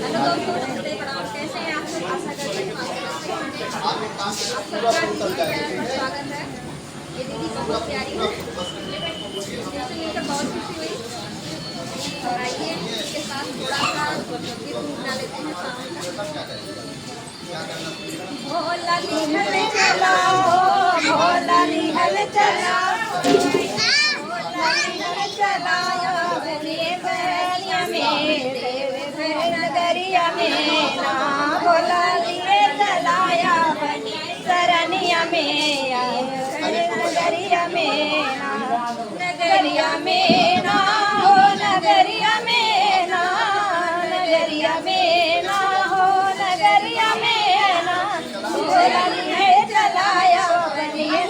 Hello दोस्तों, नमस्ते प्रणाम। कैसे हैं आप लोग? आशा करते हैं आप सबका चैनल पर स्वागत है। ये दीदी बहुत प्यारी है, जिनसे मिलकर बहुत खुशी हुई। और आइए इसके साथ थोड़ा सा गीत बना लेते हैं सावन का। भोला निहल चला, भोला निहल चला, भोला निहल चला, नगरिया में ना भोला लिए चलाया सरनिया में नगरिया में ना, नगरिया में ना हो, नगरिया में ना, नगरिया में ना हो, नगरिया में ना भोला लिए चलाया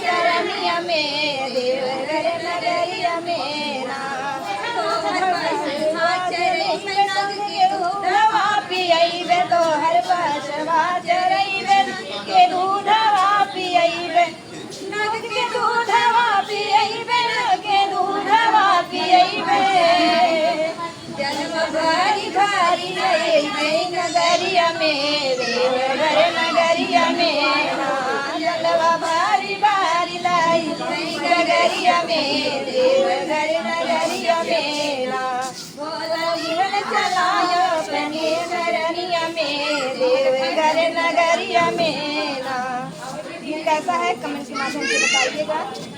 सरनिया में देवघर नगरिया में ना। पियैबे तो हर बसवा चरैबे के दूधवा पियैबे, नग के दूधवा पियैबे, के दूधवा पियैबे। जलवा भारी भारी अइबे नगरिया में देवघर नगरिया में ना, जलवा भारी भारी लइबे नगरिया में देवघर नगरिया में ना। भोला निहल चलायो अपने सरनिया में देवघर नगरिया में ना। कैसा है कमेंट के माध्यम से बताइएगा।